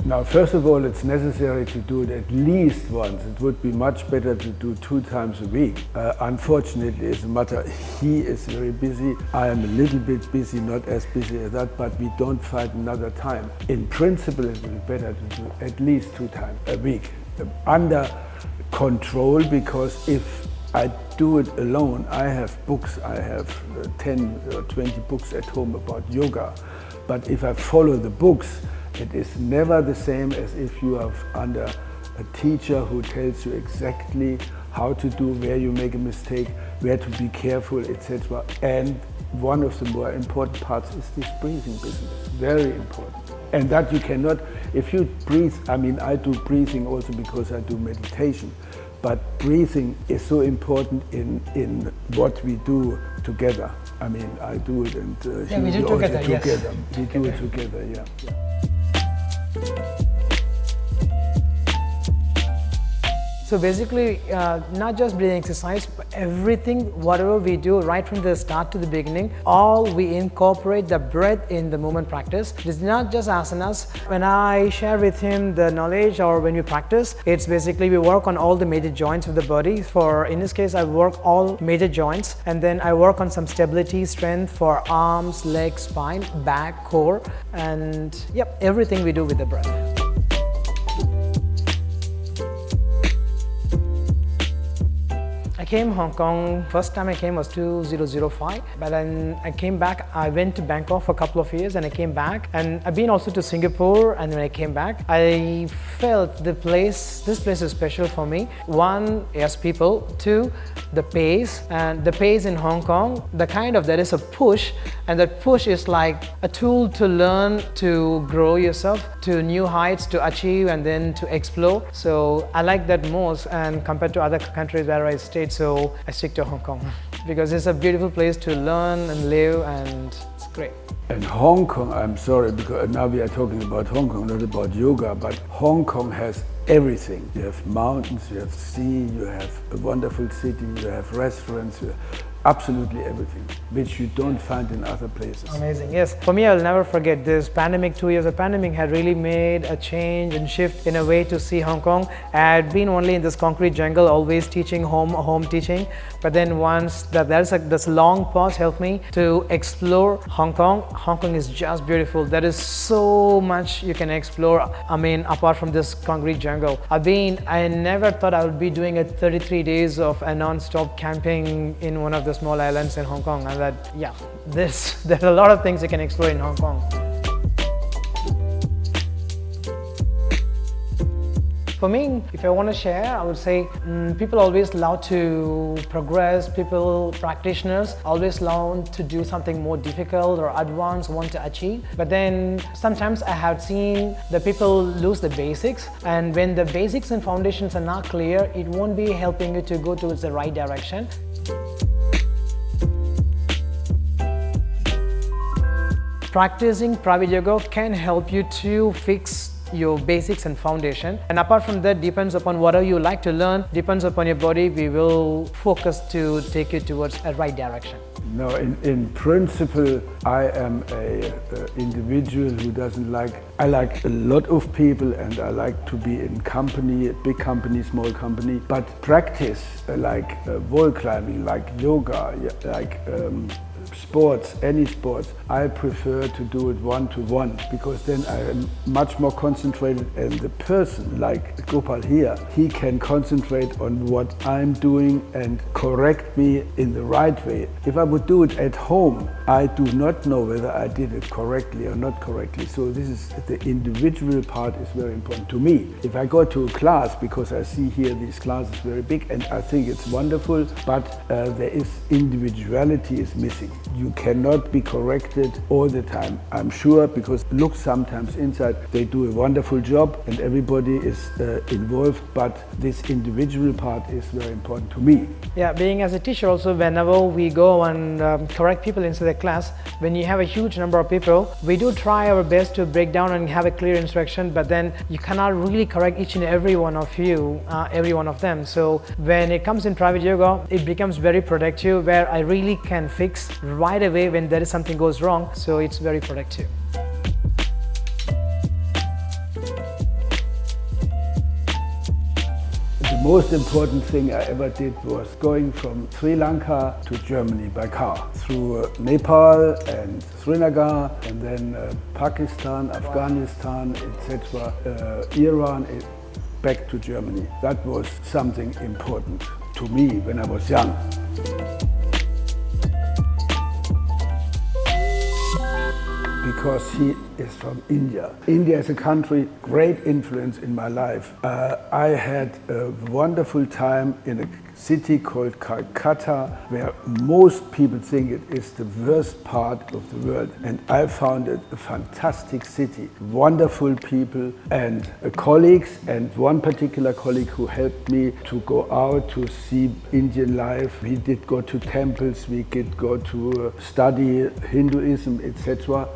Now, first of all, it's necessary to do it at least once. It would be much better to do 2 times a week. Unfortunately, it's a matter, he is very busy. I am a little bit busy, not as busy as that, but we don't find another time. In principle, it would be better to do at least 2 times a week. Under control, because if I do it alone, I have books, I have 10 or 20 books at home about yoga. But if I follow the books, it is never the same as if you are under a teacher who tells you exactly how to do, where you make a mistake, where to be careful, etc. And one of the more important parts is this breathing business, very important. And that you cannot, if you breathe, I mean, I do breathing also because I do meditation, but breathing is so important in what we do together. I mean, I do it and we do together, yes. We do it together, yeah. So basically, not just breathing exercise, but everything, whatever we do right from the start to the beginning, all we incorporate the breath in the movement practice. It's not just asanas. When I share with him the knowledge or when we practice, it's basically we work on all the major joints of the body. In this case, I work all major joints, and then I work on some stability, strength for arms, legs, spine, back, core, and yep, everything we do with the breath. I came Hong Kong, first time I came was 2005, but then I came back, I went to Bangkok for a couple of years and I came back, and I've been also to Singapore, and when I came back, I felt this place is special for me. 1, yes, people. 2, the pace, and the pace in Hong Kong, there is a push, and that push is like a tool to learn, to grow yourself to new heights, to achieve and then to explore. So I like that most, and compared to other countries where I stayed, so I stick to Hong Kong because it's a beautiful place to learn and live, and it's great. And Hong Kong, I'm sorry, because now we are talking about Hong Kong, not about yoga, but Hong Kong has everything. You have mountains, you have sea, you have a wonderful city, you have restaurants, absolutely everything, which you don't find in other places. Amazing, yes. For me, I'll never forget this pandemic. 2 years of pandemic had really made a change and shift in a way to see Hong Kong. I had been only in this concrete jungle, always teaching, home teaching. But then once this long pause helped me to explore Hong Kong. Hong Kong is just beautiful. There is so much you can explore. I mean, apart from this concrete jungle. I never thought I would be doing 33 days of a non-stop camping in one of the small islands in Hong Kong, and there's a lot of things you can explore in Hong Kong. For me, if I want to share, I would say people always love to progress, practitioners always love to do something more difficult or advanced, want to achieve. But then sometimes I have seen the people lose the basics, and when the basics and foundations are not clear, it won't be helping you to go towards the right direction. Practicing private yoga can help you to fix your basics and foundation, and apart from that, depends upon whatever you like to learn, depends upon your body, we will focus to take you towards a right direction. No, in principle, I am a individual who doesn't like, I like a lot of people, and I like to be in company, big company, small company, but practice like wall climbing, like yoga, like sports, any sports, I prefer to do it one-to-one, because then I am much more concentrated, and the person like Gopal here, he can concentrate on what I'm doing and correct me in the right way. If I would do it at home, I do not know whether I did it correctly or not correctly. So this is the individual part is very important to me. If I go to a class, because I see here these classes very big, and I think it's wonderful, but there is individuality is missing. You cannot be corrected all the time, I'm sure, because look, sometimes inside they do a wonderful job and everybody is involved, but this individual part is very important to me. Yeah, being as a teacher also, whenever we go and correct people inside the class, when you have a huge number of people, we do try our best to break down and have a clear instruction, but then you cannot really correct each and every one of you, every one of them. So when it comes in private yoga, it becomes very productive, where I really can fix right away when there is something goes wrong, so it's very productive. most important thing I ever did was going from Sri Lanka to Germany by car, through Nepal and Srinagar, and then Pakistan, Afghanistan, etc., Iran, back to Germany. That was something important to me when I was young. Because he is from India. India is a country, great influence in my life. I had a wonderful time in a city called Calcutta, where most people think it is the worst part of the world. And I found it a fantastic city, wonderful people and colleagues, and one particular colleague who helped me to go out to see Indian life. We did go to temples, we did go to study Hinduism, etc.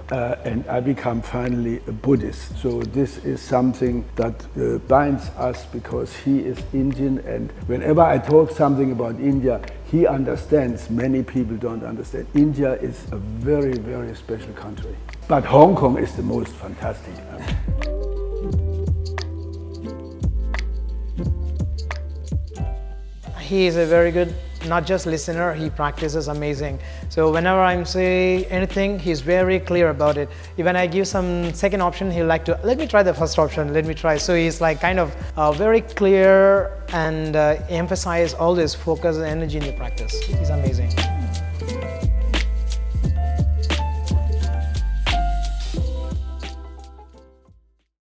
And I became finally a Buddhist. So this is something that binds us because he is Indian, and whenever I talk something about India, he understands. Many people don't understand. India is a very, very special country. But Hong Kong is the most fantastic. He is a very good, not just listener, he practices amazing. So whenever I'm saying anything, he's very clear about it. Even I give some second option, he'll like to, let me try the first option, let me try. So he's like kind of very clear and emphasize all this focus and energy in the practice. He's amazing.